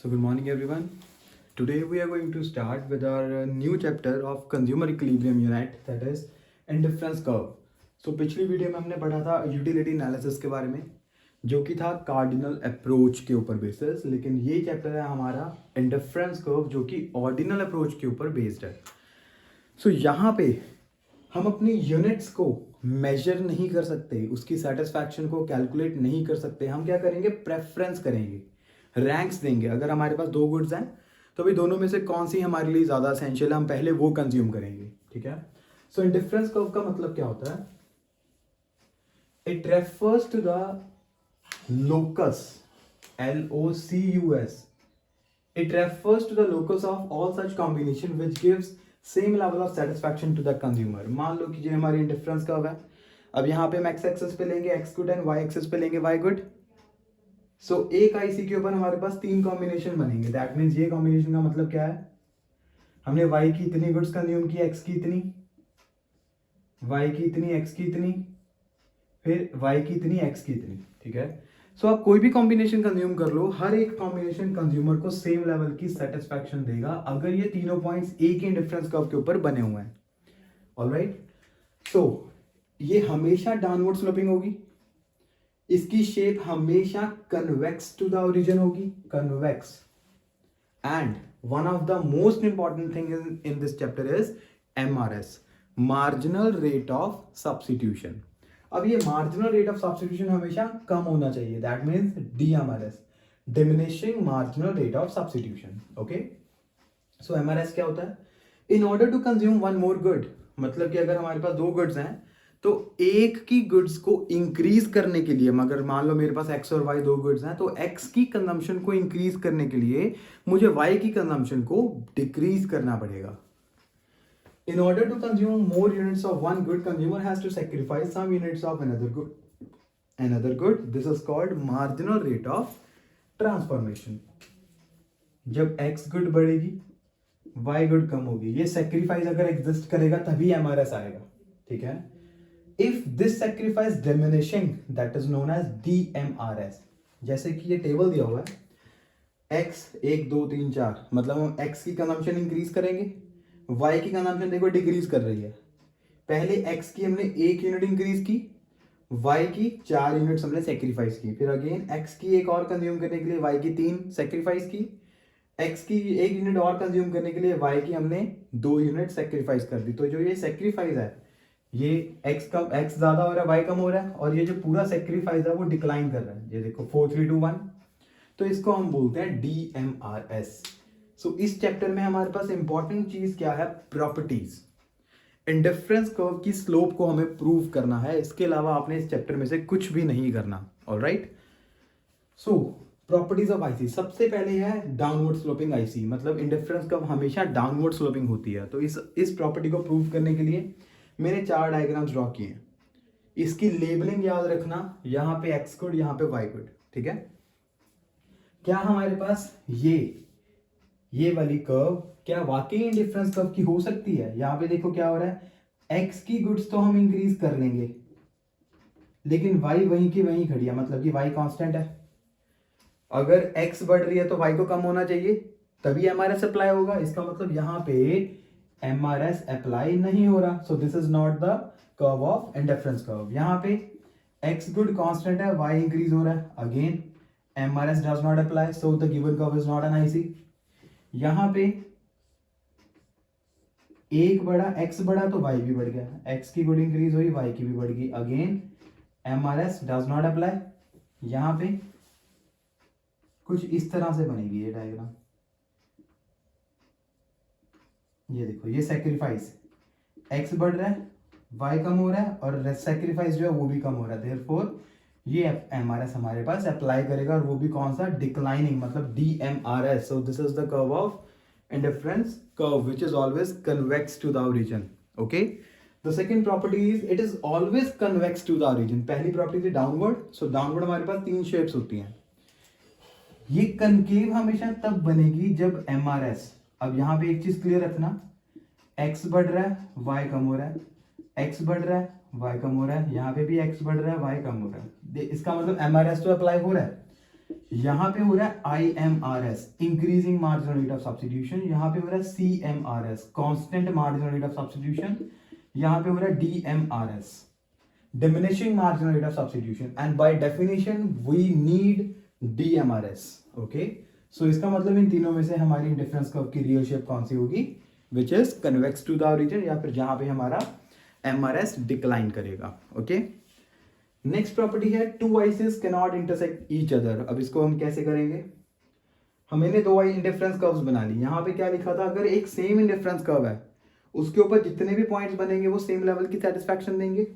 So, good morning, everyone. Today, we are going to start with our new chapter of consumer equilibrium unit, that is indifference curve. So, पिछली video में हमने पढ़ा था utility analysis के बारे में, जो कि था कार्डिनल अप्रोच के ऊपर बेसिस, लेकिन ये चैप्टर है हमारा इंडिफरेंस कर्व, जो कि ऑर्डिनल अप्रोच के ऊपर बेस्ड है. सो यहाँ पे हम अपनी यूनिट्स को मेजर नहीं कर सकते, उसकी सेटिस्फैक्शन को कैलकुलेट नहीं कर सकते. हम क्या करेंगे? प्रेफरेंस करेंगे, रैंक्स देंगे. अगर हमारे पास दो गुड्स हैं तो अभी दोनों में से कौन सी हमारे लिए ज़्यादा असेंशियल है, हम पहले वो कंज्यूम करेंगे. ठीक है. सो इंडिफरेंस कर्व का मतलब क्या होता है? It refers to the locus, LOCUS. It refers to the locus of all such combination which gives same level of satisfaction to the consumer. मान लो कि ये हमारी इंडिफरेंस कर्व है. अब यहाँ पे हम एक्स एक्सेस पे लेंगे x good and y axis पे लेंगे वाई गुड. सो एक आईसी के ऊपर हमारे पास तीन कॉम्बिनेशन बनेंगे. दैट मीन्स ये कॉम्बिनेशन का मतलब क्या है? हमने वाई की इतनी गुड्स कंज्यूम की, एक्स की इतनी, वाई की इतनी, एक्स की इतनी, फिर वाई की इतनी, एक्स की इतनी. ठीक है. सो आप कोई भी कॉम्बिनेशन कंज्यूम कर लो, हर एक कॉम्बिनेशन कंज्यूमर को सेम लेवल की सेटिस्फैक्शन देगा अगर ये तीनों पॉइंट्स एक ही इंडिफरेंस कर्व के ऊपर बने हुए हैं. ऑलराइट. सो ये हमेशा डाउनवर्ड स्लोपिंग होगी, इसकी शेप हमेशा कन्वेक्स टू द ओरिजिन होगी, convex. And one of the most important thing in this chapter is MRS, marginal rate of substitution. अब ये मार्जिनल रेट ऑफ सब्स्टिट्यूशन हमेशा कम होना चाहिए. That means DMRS, diminishing marginal rate of substitution. Okay. So MRS क्या होता है? In order to consume one more good, मतलब कि अगर हमारे पास दो गुड्स हैं तो एक की गुड्स को इंक्रीज करने के लिए, मगर मान लो मेरे पास एक्स और वाई दो गुड्स हैं, तो एक्स की कंजम्पशन को इंक्रीज करने के लिए मुझे वाई की कंजम्पशन को डिक्रीज करना पड़ेगा. In order to consume more units of one good, consumer has to sacrifice some units of another good. This is called marginal rate of transformation. जब x good बढ़ेगी, y good कम होगी. ये sacrifice अगर exist करेगा तभी MRS आएगा. ठीक है. If this sacrifice diminishing, that is known as DMRS. जैसे कि ये टेबल दिया हुआ है, x 1 2 3 4, मतलब हम x की कंजम्पशन इंक्रीज करेंगे, y की कंजम्पशन देखो डिक्रीज कर रही है. पहले x की हमने 1 यूनिट इंक्रीज की, y की 4 यूनिट्स हमने सेक्रीफाइस की, फिर अगेन x की एक और कंज्यूम करने के लिए y की 3 सेक्रीफाइस की, x की 1 यूनिट और कंज्यूम करने के लिए y की हमने 2 यूनिट सेक्रीफाइस कर दी. तो जो ये सेक्रीफाइस है, ये x ज्यादा हो रहा है, y कम हो रहा है, और ये जो पूरा सेक्रीफाइस है वो डिक्लाइन कर रहा है. ये देखो 4 3 2 1. तो इसको हम बोलते हैं DMRS. सो इस चैप्टर में हमारे पास इंपॉर्टेंट चीज क्या है? प्रॉपर्टीज. इंडिफरेंस कर्व की स्लोप को हमें प्रूव करना है, इसके अलावा आपने इस चैप्टर में से कुछ भी नहीं करना. Alright. So properties of IC. सबसे पहले है डाउनवर्ड स्लोपिंग आईसी, मतलब इंडिफरेंस कर्व हमेशा डाउनवर्ड स्लोपिंग होती है. तो इस प्रॉपर्टी को प्रूव करने के लिए मैंने 4 डायग्राम्स ड्रॉ किए हैं. इसकी लेबलिंग याद रखना, यहाँ पे एक्स गुड, यहाँ पे वाई गुड. ठीक है. क्या हमारे पास ये वाली कर्व क्या वाकई इंडिफरेंस कर्व की हो सकती है? यहां पे देखो क्या हो रहा है, x की गुड्स तो हम इंक्रीज कर लेंगे, लेकिन y वहीं की वहीं खड़ी है, मतलब कि y कांस्टेंट है. अगर x बढ़ रही है तो y को कम होना चाहिए, तभी MRS अप्लाई होगा. इसका मतलब यहां पे MRS अप्लाई नहीं हो रहा. So this is not the curve of indifference curve. यहां पे x गुड कांस्टेंट है, y इंक्रीज हो रहा है, again MRS does not apply, so the given curve is not an IC. यहां पे एक बढ़ा, x बढ़ा तो y भी बढ़ गया, x की गुड इंक्रीज हुई, y की भी बढ़ गई, again MRS does not apply. यहां पे कुछ इस तरह से बनेगी ये डायग्राम. ये देखो, ये सेक्रीफाइस, x बढ़ रहा है, y कम हो रहा है, और सेक्रीफाइस जो है वो भी कम हो रहा है. देयरफॉर ये MRS हमारे पास अप्लाई करेगा, और वो भी कौन सा? डिक्लाइनिंग, मतलब DMRS. So this is the curve of indifference curve which is always convex to the origin. Okay. The second property is it is always convex to the origin. पहली property थी downward. सो downward हमारे पास 3 shapes होती हैं. ये concave हमेशा तब बनेगी जब MRS. अब यहां पे एक चीज क्लियर रखना, x बढ़ रहा है, y कम हो रहा है, x बढ़ रहा है, y कम हो रहा है, यहाँ पे भी x बढ़ रहा है, y कम हो रहा है. इसका मतलब MRS तो अप्लाई हो रहा है. यहाँ पे हो रहा है IMRS, increasing marginal rate of substitution, यहाँ पे हो रहा है CMRS, constant marginal rate of substitution, यहाँ पे हो रहा है DMRS, diminishing marginal rate of substitution, and by definition we need DMRS. okay, so इसका मतलब इन तीनों में से हमारी इंडिफरेंस कर्व की रियल शेप कौन सी होगी, which is convex to the origin, या फिर जहां पे हमारा MRS डिक्लाइन करेगा. ओके, नेक्स्ट प्रॉपर्टी है two ICs cannot intersect each other. अब इसको हम कैसे करेंगे, हमने दो इंडिफरेंस कर्व्स बना ली. यहाँ पे क्या लिखा था, अगर एक सेम इंडिफरेंस कर्व है उसके ऊपर जितने भी पॉइंट्स बनेंगे वो सेम लेवल की सेटिस्फैक्शन देंगे.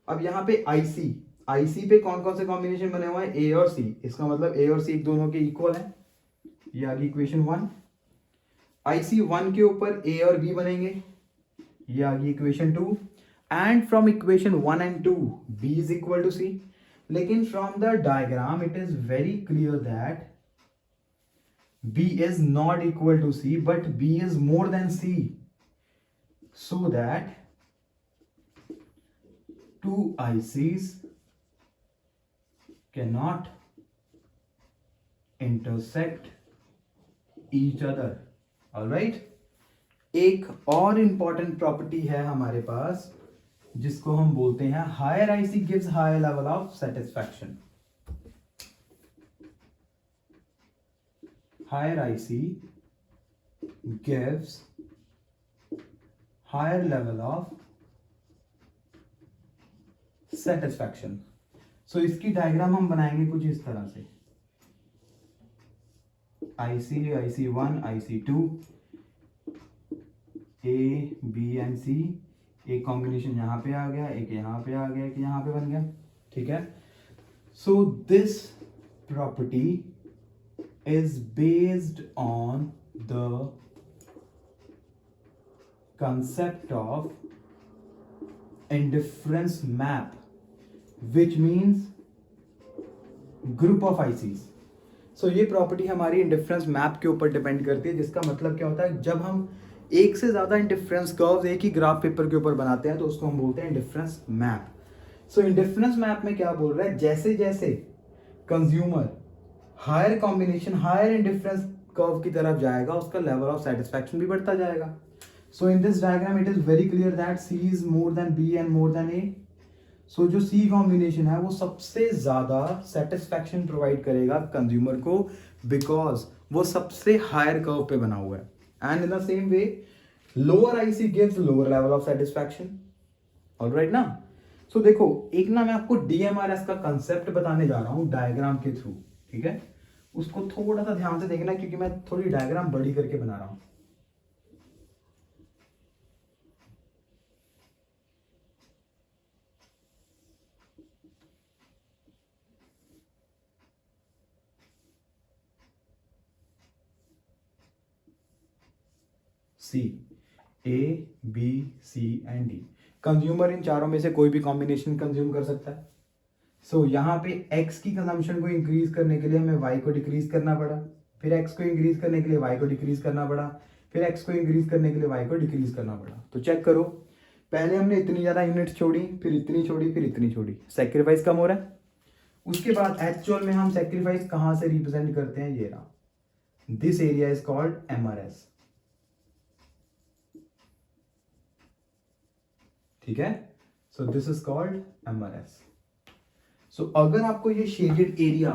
अब यहाँ पे आईसी पे कौन कौन से कॉम्बिनेशन बने हुए हैं, ए और सी. इसका मतलब ए और सी दोनों के इक्वल है, ये आ गई इक्वेशन 1. आईसी 1 के ऊपर ए और बी बनेंगे, ये आ गई equation 2. And from equation 1 and 2 B is equal to C. लेकिन from the diagram it is very clear that B is not equal to C but B is more than C, so that two ICs cannot intersect each other. Alright? एक और important property है हमारे पास जिसको हम बोलते हैं higher IC gives higher level of satisfaction. Higher IC gives higher level of satisfaction. So इसकी diagram हम बनाएंगे कुछ इस तरह से, IC1, IC2, A, B and C. एक कॉम्बिनेशन यहाँ पे आ गया, एक यहाँ पे आ गया, एक यहाँ पे बन गया. ठीक है, so this property is based on the concept of indifference map, which means group of ICs. so ये प्रॉपर्टी हमारी इंडिफरेंस मैप के ऊपर डिपेंड करती है, जिसका मतलब क्या होता है, जब हम एक से ज्यादा इंडिफरेंस कर्व्स एक ही ग्राफ पेपर के ऊपर बनाते हैं तो उसको हम बोलते हैं indifference map. So indifference map में क्या बोल रहा है, जैसे जैसे consumer higher combination higher indifference curve की तरफ जाएगा उसका लेवल ऑफ सेटिस्फैक्शन भी बढ़ता जाएगा. So in this diagram it is very clear that C is more than B and more than A. So जो सी कॉम्बिनेशन है वो सबसे ज्यादा सेटिस्फैक्शन प्रोवाइड करेगा कंज्यूमर को, बिकॉज वो सबसे हायर कर्व पे बना हुआ है. And in the same way lower IC gives lower level of satisfaction. Alright ना. सो देखो एक ना मैं आपको डीएमआरएस का कंसेप्ट बताने जा रहा हूं डायग्राम के थ्रू. ठीक है, उसको थोड़ा सा ध्यान से देखना क्योंकि मैं थोड़ी डायग्राम बड़ी करके बना रहा हूं. C, A, B, C and D. Consumer इन चारों में से कोई भी कॉम्बिनेशन कंज्यूम कर सकता है. सो यहाँ पे x की कंजम्पशन को इंक्रीज करने के लिए हमें y को डिक्रीज करना पड़ा, फिर x को इंक्रीज करने के लिए y को डिक्रीज करना पड़ा, फिर x को इंक्रीज करने के लिए y को डिक्रीज करना पड़ा. तो चेक करो, पहले हमने इतनी ज्यादा यूनिट्स छोड़ी, फिर इतनी छोड़ी, फिर इतनी छोड़ी, सेक्रीफाइस कम हो रहा है. उसके बाद एक्चुअल में हम सेक्रीफाइस कहां से रिप्रेजेंट करते हैं, ये रहा, this area is called MRS. ठीक है, so this is called MRS. सो अगर आपको ये शेडेड एरिया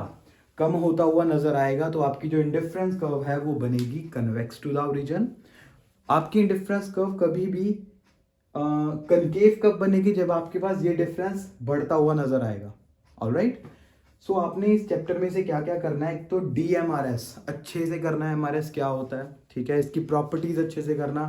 कम होता हुआ नजर आएगा तो आपकी जो इंडिफरेंस कर्व है वो बनेगी कन्वेक्स टू द ओरिजिन. आपकी इंडिफरेंस कर्व कभी भी कनकेव कब बनेगी, जब आपके पास ये डिफरेंस बढ़ता हुआ नजर आएगा. ऑलराइट, सो आपने इस चैप्टर में से क्या क्या करना है, एक तो DMRS अच्छे से करना है, MRS क्या होता है. ठीक है, इसकी प्रॉपर्टीज अच्छे से करना,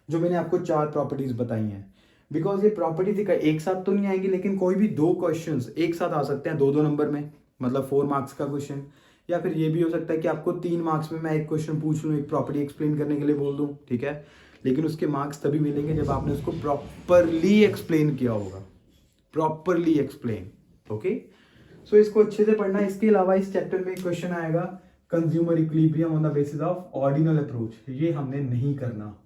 जो मैंने आपको 4 प्रॉपर्टीज बताई हैं. बिकॉज ये प्रॉपर्टीज एक साथ तो नहीं आएंगी, लेकिन कोई भी 2 क्वेश्चंस एक साथ आ सकते हैं 2-2 नंबर में, मतलब 4 मार्क्स का क्वेश्चन. या फिर ये भी हो सकता है कि आपको 3 मार्क्स में मैं एक क्वेश्चन पूछ लूँ, एक प्रॉपर्टी एक्सप्लेन करने के लिए बोल दूँ. ठीक है, लेकिन उसके मार्क्स तभी मिलेंगे जब आपने उसको प्रॉपरली एक्सप्लेन किया होगा, प्रॉपरली एक्सप्लेन. ओके, सो इसको अच्छे से पढ़ना. इसके अलावा इस चैप्टर में एक क्वेश्चन आएगा consumer equilibrium on the basis of ordinal approach. ये हमने नहीं करना,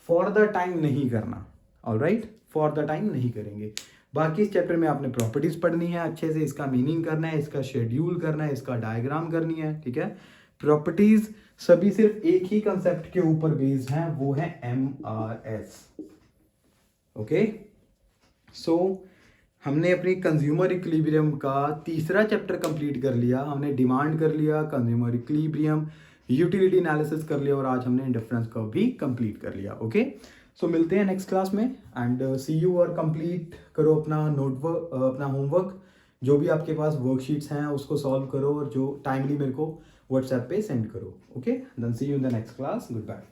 फॉर द टाइम नहीं करना. ऑलराइट, फॉर द टाइम नहीं करेंगे. बाकी इस चैप्टर में आपने प्रॉपर्टीज पढ़नी है अच्छे से, इसका मीनिंग करना है, इसका शेड्यूल करना है, इसका डायग्राम करनी है, ठीक है। प्रॉपर्टीज सभी सिर्फ एक ही कंसेप्ट के ऊपर बेस्ड हैं, वो है MRS। ओके, सो हमने अपनी कंज्यूमर इक्विलिब्रियम का तीसरा चैप्टर कंप्लीट कर लिया। हमने डिमांड कर लिया, कंज्यूमर इक्विलिब्रियम, यूटिलिटी एनालिसिस कर लिया और आज हमने इंडिफरेंस कर्व भी कंप्लीट कर लिया। ओके, सो मिलते हैं नेक्स्ट क्लास में एंड सी यू। और कंप्लीट करो अपना नोटवर्क, अपना होमवर्क, जो भी आपके पास वर्कशीट्स हैं उसको सॉल्व करो और जो टाइमली मेरे को व्हाट्सएप पे सेंड करो। Okay, then see you in the next class. Good bye.